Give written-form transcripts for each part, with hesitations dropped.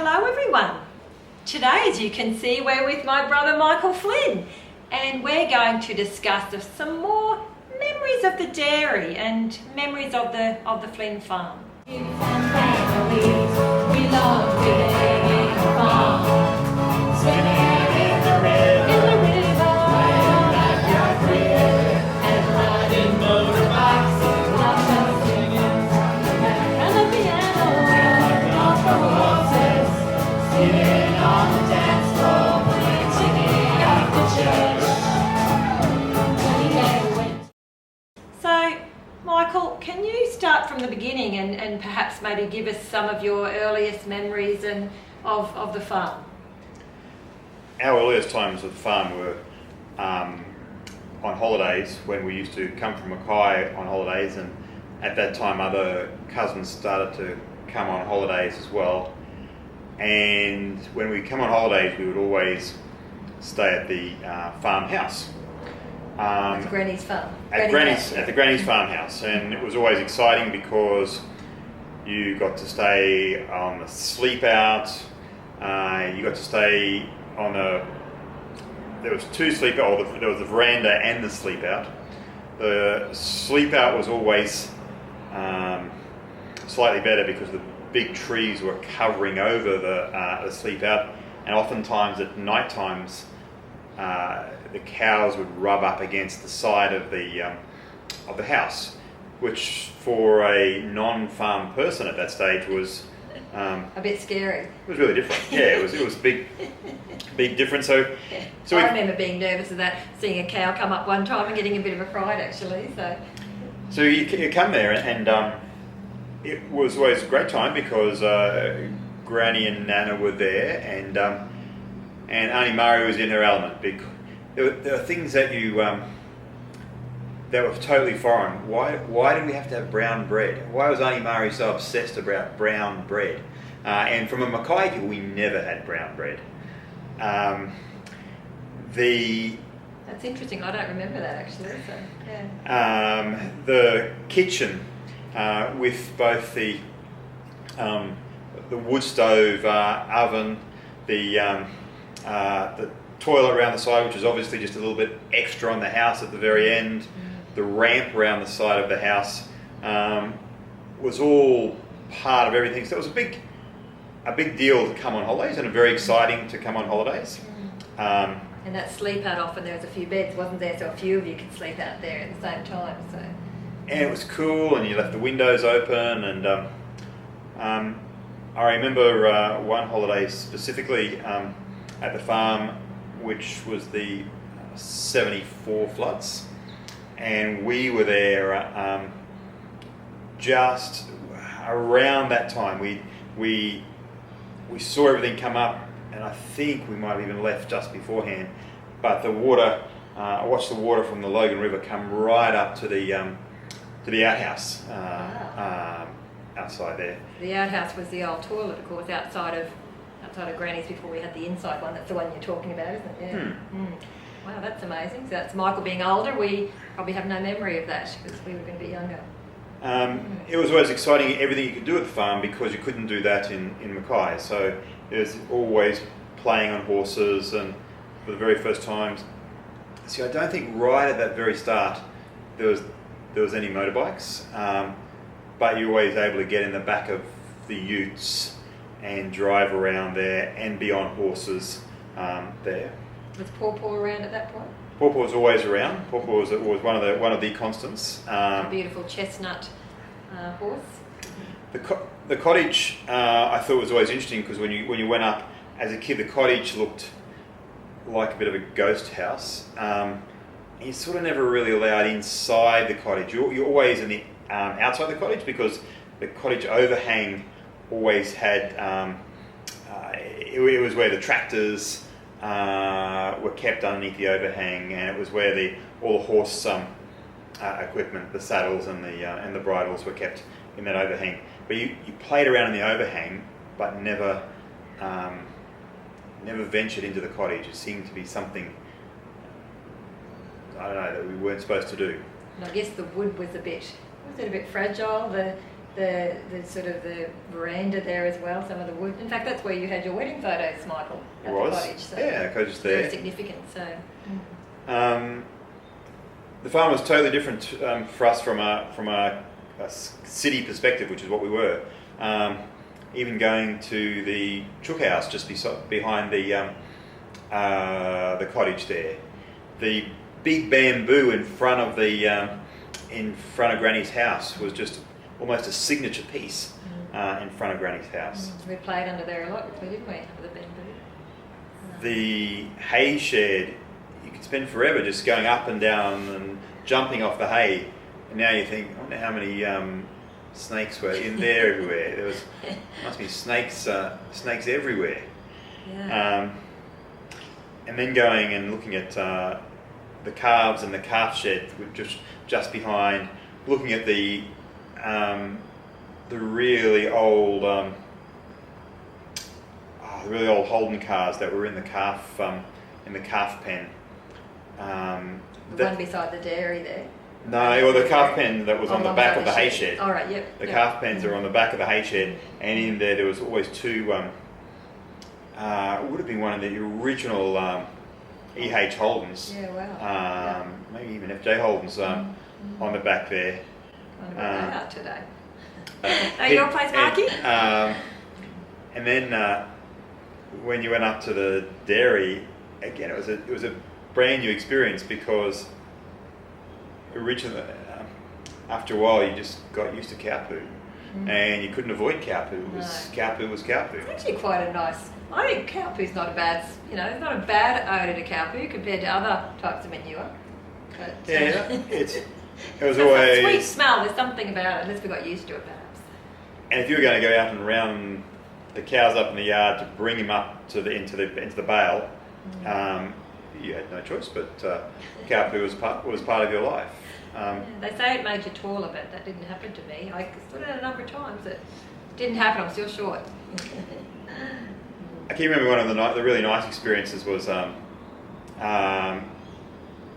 Hello everyone. Today, as you can see, we're with my brother Michael Flynn, and we're going to discuss some more memories of the dairy and memories of the Flynn farm. We love living in a farm, swimming in the river, playing backyard cricket, and riding motorbikes, lots of singing and the piano, and the horses, sitting on the dance floor, singing after church. So, Michael, can you start from the beginning and perhaps maybe give us some of your earliest memories of the farm? Our earliest times at the farm were on holidays, when we used to come from Mackay on holidays, and at that time other cousins started to come on holidays as well. And when we come on holidays, we would always stay at the farmhouse. At Granny's farm. At the Granny's farmhouse, and it was always exciting because you got to stay on the sleep out. You got to stay on there was two sleep out. There was the veranda and the sleep out. The sleep out was always slightly better because the big trees were covering over the sleep out, and oftentimes at night times the cows would rub up against the side of the house, which for a non-farm person at that stage was a bit scary. It was really different. Yeah, it was big difference. So I remember being nervous of that, seeing a cow come up one time and getting a bit of a fright actually. So you come there, and it was always a great time because Granny and Nana were there, and Auntie Marie was in her element. Because there were things that that were totally foreign. Why did we have to have brown bread? Why was Auntie Marie so obsessed about brown bread? And from a Mackay people, we never had brown bread. That's interesting. I don't remember that actually. So yeah. The kitchen with both the wood stove oven, the toilet around the side, which is obviously just a little bit extra on the house at the very end. The ramp around the side of the house was all part of everything. So it was a big deal to come on holidays, and very exciting to come on holidays. And that sleep out, often there was a few beds, wasn't there? So a few of you could sleep out there at the same time. So. And it was cool, and you left the windows open. And I remember one holiday specifically at the farm, which was the 74 floods. And we were there just around that time. We saw everything come up, and I think we might have even left just beforehand. But the water, I watched the water from the Logan River come right up to the outhouse outside there. The outhouse was the old toilet, of course, outside of Granny's before we had the inside one. That's the one you're talking about, isn't it? Yeah. Wow, that's amazing. So that's Michael being older. We probably have no memory of that because we were going to be younger. It was always exciting, everything you could do at the farm, because you couldn't do that in Mackay. So there's always playing on horses, and for the very first times. See, I don't think right at that very start there was any motorbikes, but you were always able to get in the back of the utes and drive around there and be on horses there. Was Pawpaw around at that point? Pawpaw was always around. Pawpaw was one of the constants. A beautiful chestnut horse. The cottage I thought was always interesting, because when you went up as a kid, the cottage looked like a bit of a ghost house. You sort of never really allowed inside the cottage. You're always in the outside the cottage, because the cottage overhang always had. It was where the tractors were kept underneath the overhang, and it was where all the horse equipment, the saddles and the bridles, were kept in that overhang. But you played around in the overhang, but never ventured into the cottage. It seemed to be something, I don't know, that we weren't supposed to do. And I guess the wood was a bit fragile. the sort of the veranda there as well, some of the wood. In fact, that's where you had your wedding photos, Michael, at the cottage. So yeah, the cottage there. very significant. So. The farm was totally different for us from a city perspective, which is what we were. Even going to the chook house just behind the cottage there, the big bamboo in front of Granny's house was just almost a signature piece in front of Granny's house. We played under there a lot, didn't we? Under the bamboo. The hay shed, you could spend forever just going up and down and jumping off the hay. And now you think, I wonder how many snakes were in there everywhere. There must be snakes everywhere. Yeah. And then going and looking at the calves and the calf shed just behind, looking at the really old Holden cars that were in the calf pen. The one beside the dairy there. No, well, the calf pen that was on the back of the hay shed. All right, yep. The calf pens are on the back of the hay shed, and in there was always two. It would have been one of the original E.H. Holdens. Yeah, wow. Maybe even F.J. Holdens on the back there. I wonder where they are today. Your place, Marky? And then when you went up to the dairy, again, it was a brand new experience because originally, after a while, you just got used to cow poo, and you couldn't avoid cow poo. Cow poo was cow poo. It's actually quite a nice. I think cow poo's not a bad. It's not a bad odour to cow poo compared to other types of manure. But, yeah, it was it's always a sweet smell. There's something about it. Unless we got used to it, perhaps. And if you were going to go out and round the cows up in the yard to bring him up into the bale, you had no choice. But cow poo was part of your life. They say it made you taller, but that didn't happen to me. I stood it a number of times. It didn't happen. I'm still short. I can remember one of the really nice experiences was, and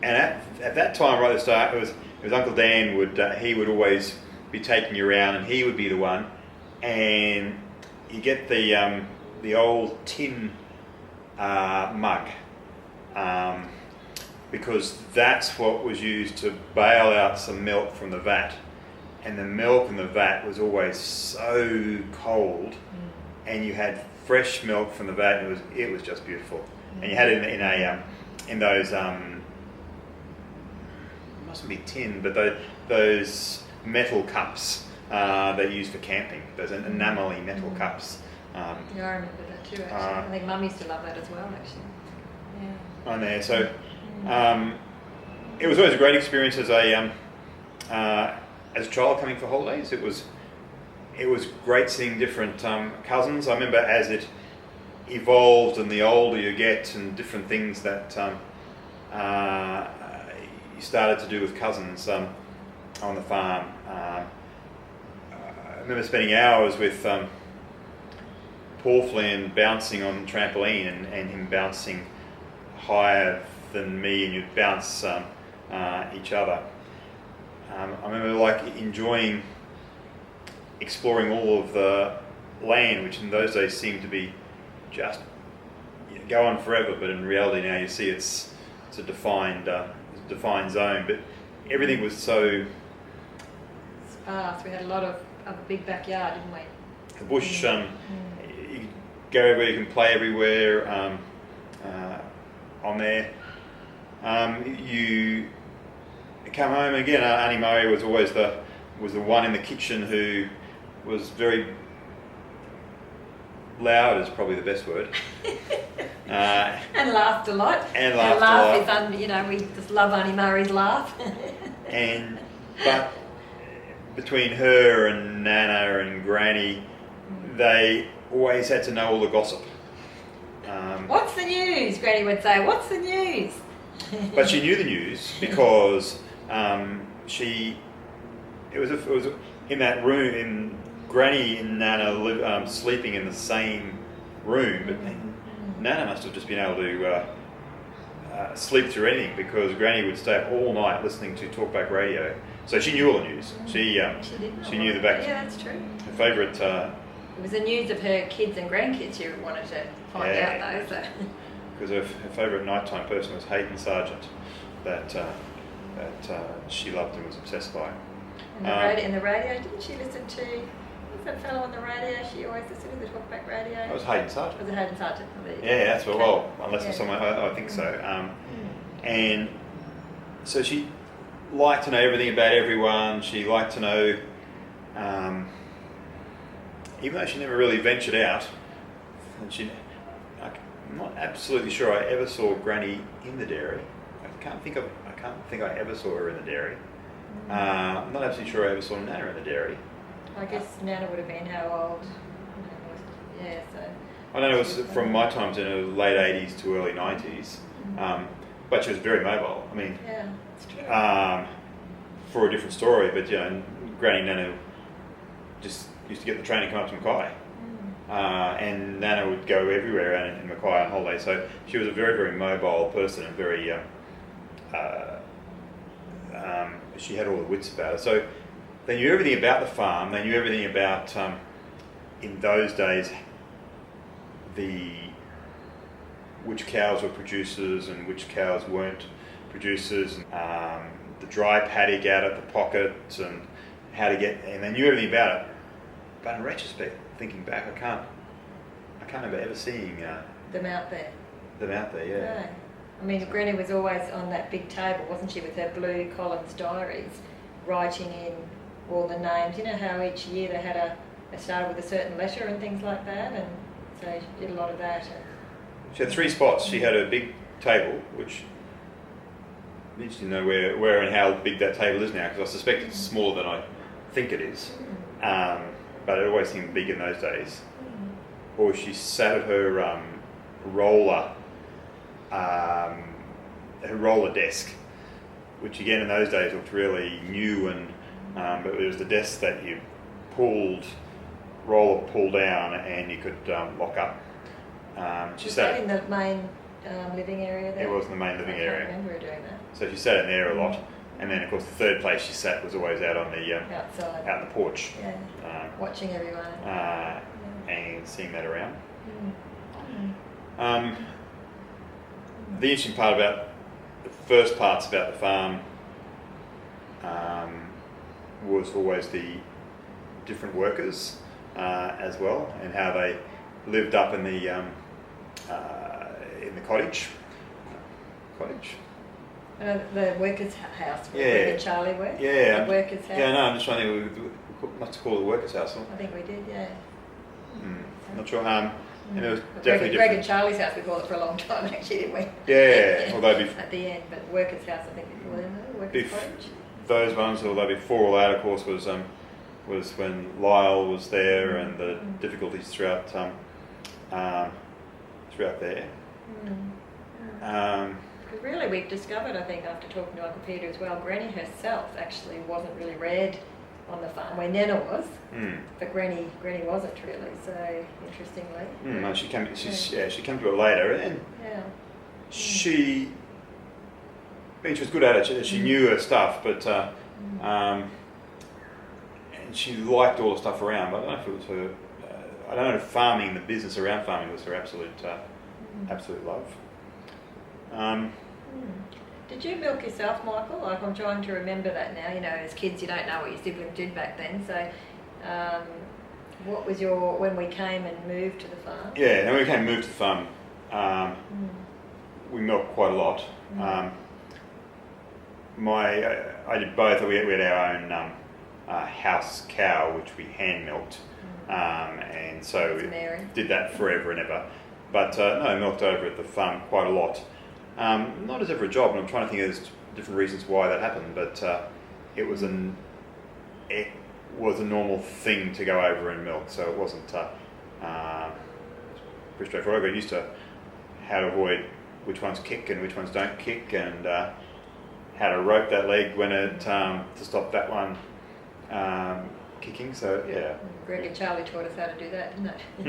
at that time right at the start, it was Uncle Dan would always be taking you around, and he would be the one, and you get the old tin mug. Because that's what was used to bail out some milk from the vat, and the milk in the vat was always so cold, and you had fresh milk from the vat, and it was just beautiful. And you had it in those mustn't be tin, but those metal cups they use for camping. Those enamel-y metal cups. Yeah, I remember that too. Actually, I think Mum used to love that as well. Actually, yeah. On there, so. It was always a great experience as a child coming for holidays. It was great seeing different cousins. I remember as it evolved and the older you get and different things that you started to do with cousins on the farm. I remember spending hours with Paul Flynn bouncing on the trampoline and him bouncing higher than me, and you'd bounce each other. I remember enjoying exploring all of the land, which in those days seemed to be just go on forever, but in reality now you see it's a defined zone. But everything was so sparse. We had a lot of a big backyard, didn't we? The bush. You could go everywhere. You can play everywhere on there. You come home again. Auntie Marie was always the one in the kitchen who was very loud. Is probably the best word. And laughed a lot. And laughed a lot. We just love Auntie Marie's laugh. But between her and Nana and Granny, they always had to know all the gossip. What's the news? Granny would say, "What's the news?" But she knew the news because it was in that room. In Granny and Nana sleeping in the same room, but Nana must have just been able to sleep through anything because Granny would stay up all night listening to talkback radio So she knew all the news. She did. knew the back. Yeah, that's true. Her favourite. It was the news of her kids and grandkids you wanted to find out, though. So. Because her favourite nighttime person was Hayden Sargent, that she loved and was obsessed by. And the radio, didn't she listen to? What's that fellow on the radio? She always listened to the talkback radio. That was Hayden Sargent. Was it Hayden Sargent? Yeah, that's what. Well, unless it's someone, I think so. And so she liked to know everything about everyone. She liked to know, even though she never really ventured out, and I'm not absolutely sure I ever saw Granny in the dairy. I can't think I ever saw her in the dairy. I'm not absolutely sure I ever saw Nana in the dairy. I guess Nana would have been how old? Yeah, so. I don't know, it was from my times in the late 80s to early 90s. But she was very mobile. I mean, yeah, that's true. For a different story, but Granny and Nana just used to get the train and come up to Mackay. And Nana would go everywhere around in Mackay on holiday. So she was a very, very mobile person and very. She had all the wits about her. So they knew everything about the farm. They knew everything about, in those days, which cows were producers and which cows weren't producers. The dry paddock out at the pocket and how to get, and they knew everything about it. But in retrospect, thinking back, I can't remember ever seeing them out there. Yeah. No. I mean, Granny was always on that big table, wasn't she, with her blue Collins diaries, writing in all the names. You know how each year they started with a certain letter and things like that, and so she did a lot of that. She had 3 spots. She had a big table, which I'm interested to know where and how big that table is now, because I suspect it's smaller than I think it is. But it always seemed big in those days. Or she sat at her roller desk, which again in those days looked really new, and but it was the desk that you pull down and you could lock up. She sat in the main living area there? It was in the main living area. I remember her doing that. So she sat in there a lot, and then of course the third place she sat was always out on the outside, out the porch, watching everyone and seeing that around. The interesting part about the first parts about the farm was always the different workers as well, and how they lived up in the cottage. The workers' house where Greg and Charlie worked? Yeah. The workers' house? Yeah, no, I'm just trying to think, we must call it the workers' house. I think we did, yeah. I'm not sure. And it was Greg definitely different. and Charlie's house we called it for a long time actually, didn't we? Yeah, although at the end, but workers' house I think we called it, workers' cottage. Those ones, although before all that, of course, was when Lyle was there and the difficulties throughout there. Because really we've discovered, I think, after talking to Uncle Peter as well, Granny herself actually wasn't really reared on the farm where Nana was, but Granny wasn't really. So interestingly, no, she came to it later, and she was good at it. She knew her stuff, but and she liked all the stuff around. But I don't know if it was her. I don't know if farming, the business around farming, was her absolute love. Did you milk yourself, Michael? Like, I'm trying to remember that now. You know, as kids, you don't know what your siblings did back then. So, what was when we came and moved to the farm? Yeah, when we came and moved to the farm, we milked quite a lot. I did both. We had our own house cow, which we hand milked, and so we did that forever and ever. But no, milked over at the farm quite a lot. Not as ever a job, and I'm trying to think of different reasons why that happened, but it was a normal thing to go over and milk, so it wasn't pretty straightforward. I got used to how to avoid which ones kick and which ones don't kick, and how to rope that leg when it to stop that one kicking. So yeah. Greg and Charlie taught us how to do that, didn't they?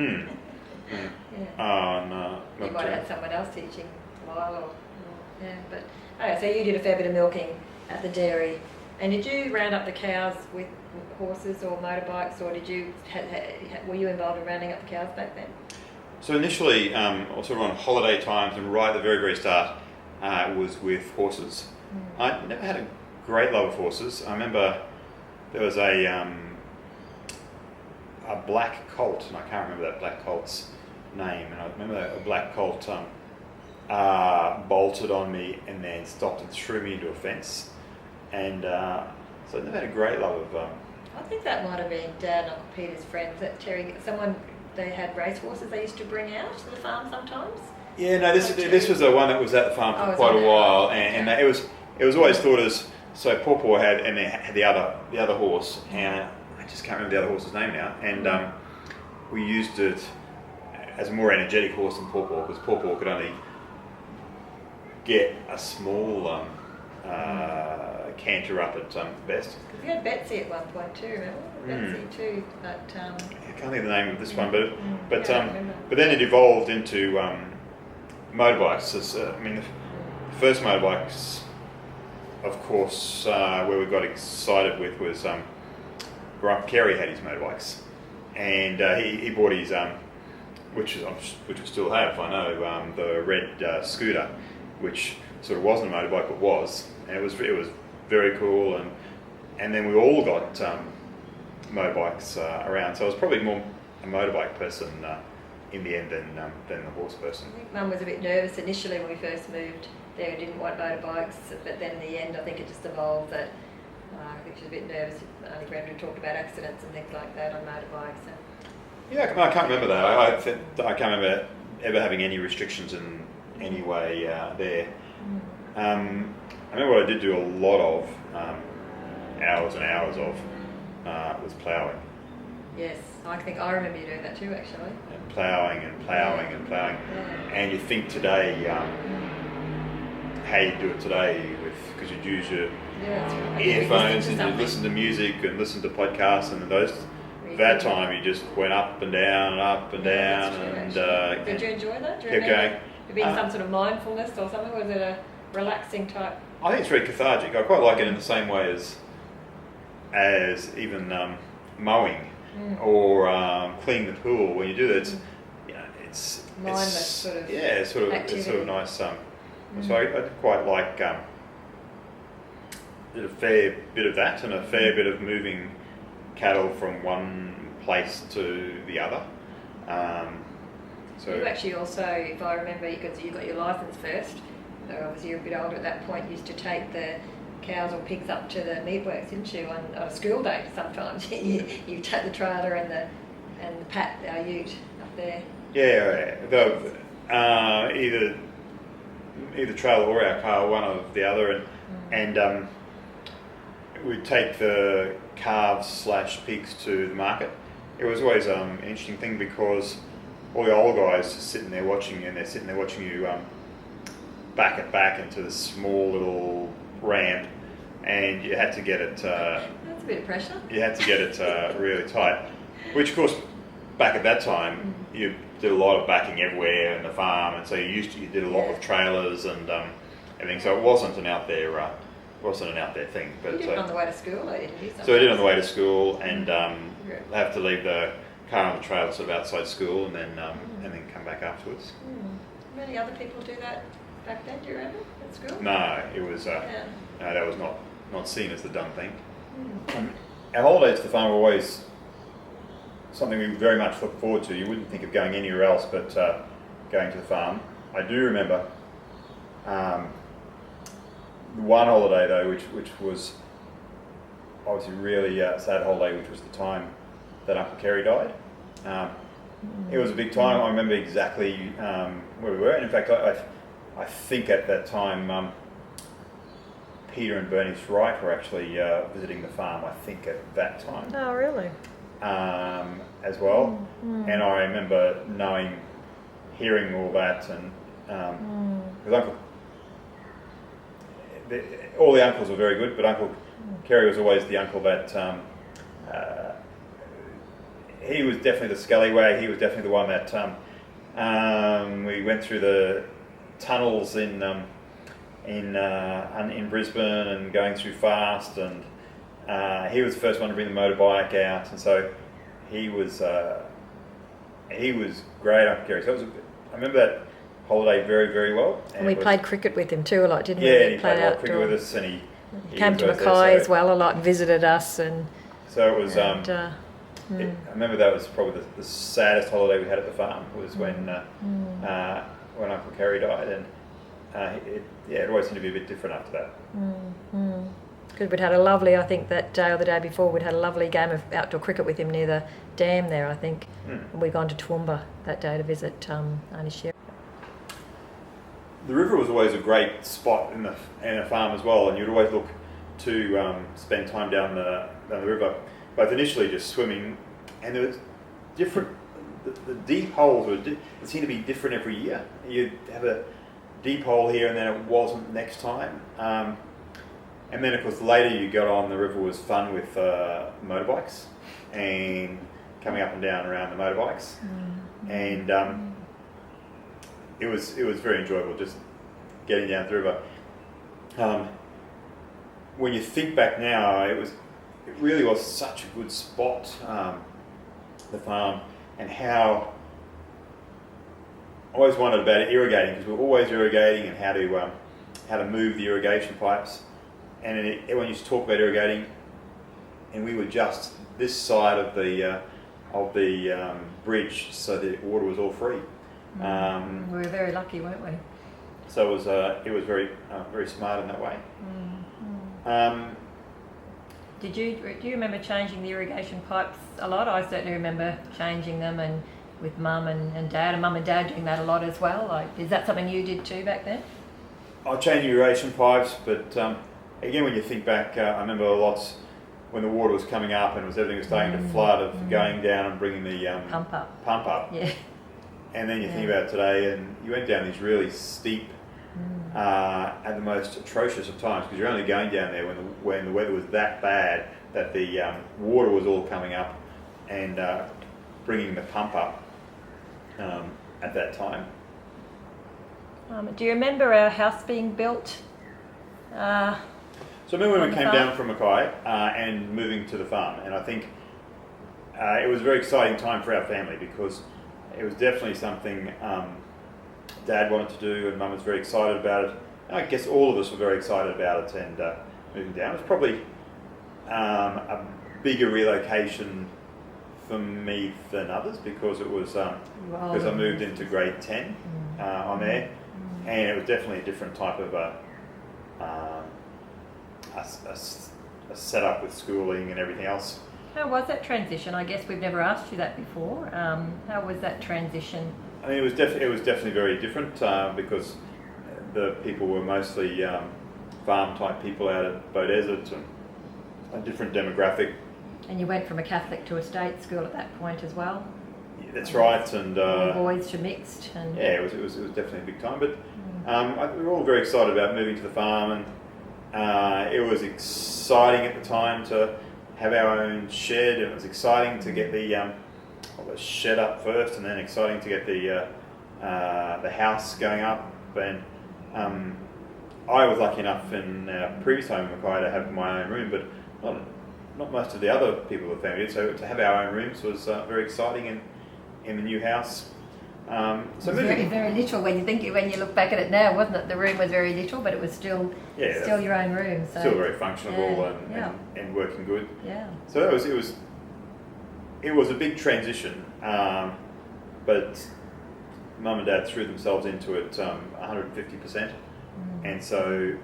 No. You might have had someone else teaching Lyle, but so you did a fair bit of milking at the dairy And did you round up the cows with horses or motorbikes, or did you were you involved in rounding up the cows back then? So initially, I was sort of on holiday times, and right at the very, very start, was with horses. I never had a great love of horses. I remember there was a black colt, and I can't remember that black colt's name, and I remember a black colt bolted on me and then stopped and threw me into a fence. And so I never had a great love of... I think that might have been Dad and Uncle Peter's friends, that Terry, they had race horses they used to bring out to the farm sometimes. Yeah, no, this was the one that was at the farm for quite a while, and it was always thought as, so Pawpaw had, and they had the other horse, and I just can't remember the other horse's name now, and we used it as a more energetic horse than Pawpaw, because Pawpaw could only get a small canter up at best. Because we had Betsy at one point too, remember? Betsy too, but... I can't think of the name of this one, but then it evolved into motorbikes. The first motorbikes, of course, where we got excited with was Kerry had his motorbikes, and he bought his which we still have, I know, the red scooter, which sort of wasn't a motorbike but was, and it was very cool, and then we all got motorbikes around. So I was probably more a motorbike person in the end than the horse person. I think Mum was a bit nervous initially when we first moved there and didn't want motorbikes, but then in the end I think it just evolved that I think she was a bit nervous. Auntie Brenda talked about accidents and things like that on motorbikes. So. Yeah, I can't remember that. I can't remember ever having any restrictions in any way there. I remember what I did do a lot of, hours and hours of, was ploughing. Yes, I think I remember you doing that too, actually. And ploughing. Yeah. And you think today, how you do it today, because you'd use your earphones and you'd listen to music and listen to podcasts and those. That time you just went up and down and up and down. And did you enjoy that? Do you kept remember going. it being some sort of mindfulness or something? Was it a relaxing type? I think it's very cathartic. I quite like it in the same way as even mowing or cleaning the pool. When you do that, it's mindless sort of it's sort of nice. So I quite like did a fair bit of that and a fair bit of moving cattle from one place to the other. So you actually also, if I remember, because you got your licence first, so obviously you're a bit older at that point, used to take the cows or pigs up to the meatworks, didn't you, on a school day sometimes? you take the trailer and the pat our ute up there. Yeah, either trailer or our car, one or the other, and we'd take the calves / pigs to the market. It was always an interesting thing because all the old guys are sitting there watching you, and they're sitting there watching you back it back into the small little ramp, and you had to get it. That's a bit of pressure. You had to get it really tight, which of course back at that time you did a lot of backing everywhere in the farm, and so you did a lot with trailers and everything. So it wasn't an out there thing. But you did it on the way to school, though, didn't you? So I did it on the way to school, and have to leave the car on the trailer sort of outside school, and then come back afterwards. How many other people do that back then? Do you remember at school? No, it was no, that was not seen as the done thing. Our holidays to the farm were always something we very much looked forward to. You wouldn't think of going anywhere else but going to the farm. I do remember one holiday though, which was obviously really sad holiday, which was the time that Uncle Kerry died. It was a big time. I remember exactly where we were, and in fact I think at that time Peter and Bernice Wright were actually visiting the farm, I think at that time. Oh, really? As well. And I remember hearing all that, and because all the uncles were very good, but Uncle Kerry was always the uncle that he was definitely the scallywag. He was definitely the one that we went through the tunnels in in Brisbane and going through fast, and he was the first one to bring the motorbike out, and so he was great up Kerry. So I remember that holiday very, very well. And we played cricket with him too a lot, didn't we? Yeah, and he played a lot of cricket with us, and he came to Mackay as well a lot and visited us. And so it was. I remember that was probably the saddest holiday we had at the farm was when Uncle Kerry died, and it always seemed to be a bit different after that. Because we'd had a lovely, I think that day or the day before, we'd had a lovely game of outdoor cricket with him near the dam there, I think. And we'd gone to Toowoomba that day to visit Auntie Sherry. The river was always a great spot in the farm as well, and you'd always look to spend time down the river, both initially just swimming, and there was different. The deep holes seemed to be different every year. You'd have a deep hole here, and then it wasn't next time. And then, of course, the later you got on, the river was fun with motorbikes and coming up and down around the motorbikes, and it was very enjoyable just getting down the river. When you think back now, it really was such a good spot, the farm, and how I always wondered about irrigating, because we were always irrigating and how to move the irrigation pipes. And everyone used to talk about irrigating, and we were just this side of the bridge, so the water was all free. We were very lucky, weren't we? So it was very very smart in that way. Do you remember changing the irrigation pipes a lot? I certainly remember changing them, and with Mum and Dad, and Mum and Dad doing that a lot as well. Like, is that something you did too back then? I changed irrigation pipes, but again, when you think back, I remember lots when the water was coming up and everything was starting to flood, of going down and bringing the pump up. Yeah. And then you think about it today, and you went down these really steep, at the most atrocious of times, because you're only going down there when the weather was that bad that the water was all coming up, and bringing the pump up at that time. Do you remember our house being built? So I remember when we came down from Mackay and moving to the farm, and I think it was a very exciting time for our family, because it was definitely something Dad wanted to do, and Mum was very excited about it. And I guess all of us were very excited about it, and moving down. It was probably a bigger relocation for me than others, because it was because I moved into grade 10 on there, and it was definitely a different type of a setup with schooling and everything else. How was that transition? I guess we've never asked you that before. How was that transition? I mean, it was definitely very different, because the people were mostly farm type people out at Beaudesert, and a different demographic. And you went from a Catholic to a state school at that point as well. Yeah, that's right, and all boys to mixed. And yeah, it was definitely a big time. But we were all very excited about moving to the farm, and it was exciting at the time to have our own shed. It was exciting to get the shed up first, and then exciting to get the house going up. And I was lucky enough in our previous home in Mackay to have my own room, but not most of the other people of the family did. So to have our own rooms was very exciting in the new house. So it was very little when you look back at it now, wasn't it? The room was very little, but it was still your own room. So. Still very functional and working good. Yeah. So it was a big transition, but Mum and Dad threw themselves into it 150%, and so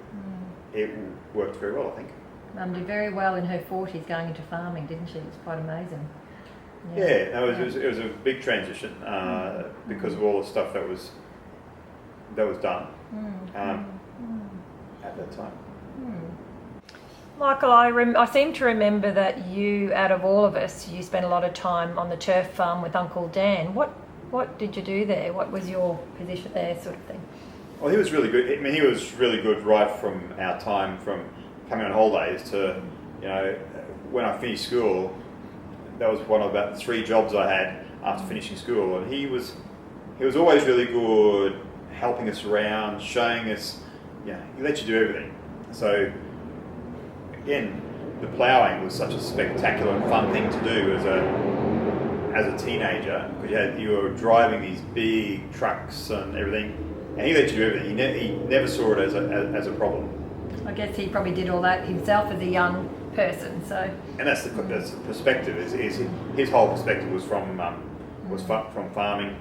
it worked very well, I think. Mum did very well in her 40s going into farming, didn't she? It was quite amazing. It was a big transition because of all the stuff that was done at that time. Michael, I seem to remember that you, out of all of us, you spent a lot of time on the turf farm with Uncle Dan. What did you do there? What was your position there, sort of thing? Well, he was really good. I mean, he was really good right from our time, from coming on holidays to, when I finished school. That was one of about 3 jobs I had after finishing school, and he was always really good, helping us around, showing us he let you do everything. So again, the ploughing was such a spectacular and fun thing to do as a teenager, because you were driving these big trucks and everything, and he let you do everything. He never saw it as a problem. I guess he probably did all that himself as a young person. So. And that's the perspective. Is his whole perspective was from farming,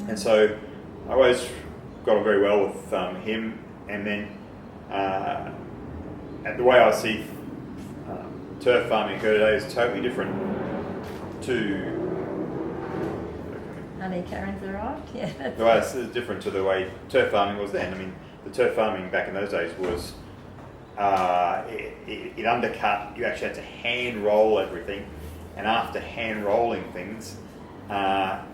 and so I always got on very well with him. And then the way I see turf farming occur today is totally different to. Honey, Karen's arrived. Yeah. The way it's different to the way turf farming was then. I mean, the turf farming back in those days was it undercut. You actually had to hand roll everything, and after hand rolling things, hand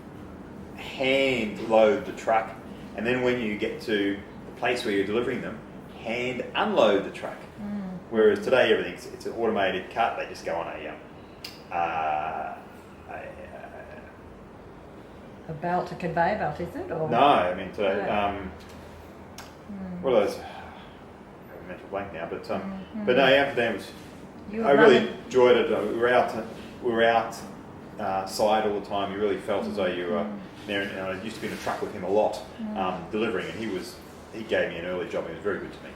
load the truck, and then when you get to the place where you're delivering them, hand unload the truck. Whereas today it's an automated cut. They just go on a belt, a conveyor belt, is it? Or? No, I mean today. What are those? I have a mental blank now, but no, Amsterdam was. I really enjoyed it. We were outside all the time. You really felt as though you were there. And I used to be in a truck with him a lot, delivering, and he gave me an early job. He was very good to me.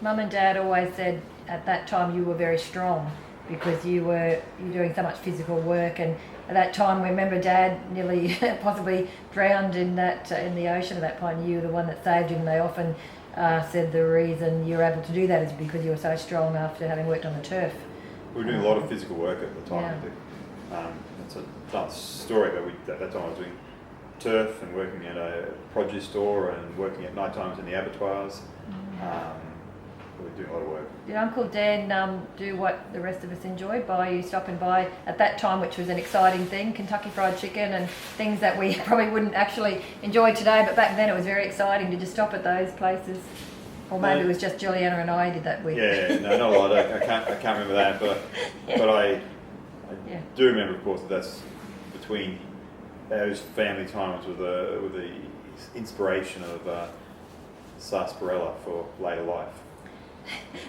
Mum and Dad always said at that time you were very strong because you were doing so much physical work, and at that time, we remember Dad nearly possibly drowned in the ocean at that point. You were the one that saved him. They often said the reason you were able to do that is because you were so strong after having worked on the turf. We were doing a lot of physical work at the time. Yeah. That's another story, but at that time I was doing turf and working at a produce store and working at night times in the abattoirs. We were doing a lot of work. Did Uncle Dan do what the rest of us enjoyed by you stopping by at that time, which was an exciting thing, Kentucky Fried Chicken and things that we probably wouldn't actually enjoy today, but back then it was very exciting to just stop at those places? Or maybe it was just Juliana and I did that week. Yeah, no, not a lot. I can't remember that, but but I do remember, of course, that that's between those family times with the inspiration of sarsaparilla for later life.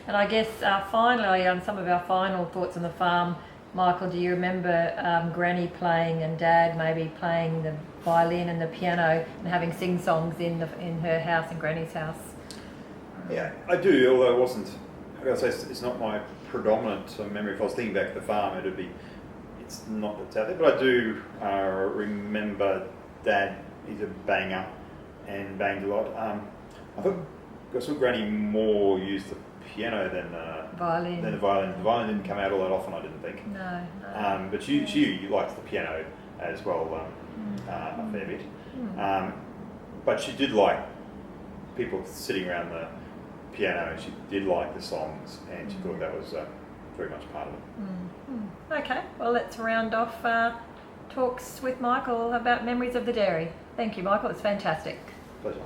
And I guess finally, some of our final thoughts on the farm, Michael, do you remember Granny playing and Dad maybe playing the violin and the piano and having sing-songs in her house, in Granny's house? Yeah, I do, although it wasn't, I've got to say, it's not my predominant memory. If I was thinking back at the farm, it's not that's out there, but I do remember Dad, he's a banger and banged a lot. I saw Granny more use the piano than the violin. The violin didn't come out all that often, I didn't think. No. But she liked the piano as well a fair bit. But she did like people sitting around the piano. She did like the songs, and she thought that was very much part of it. Okay, well let's round off talks with Michael about memories of the dairy. Thank you, Michael. It's fantastic. Pleasure.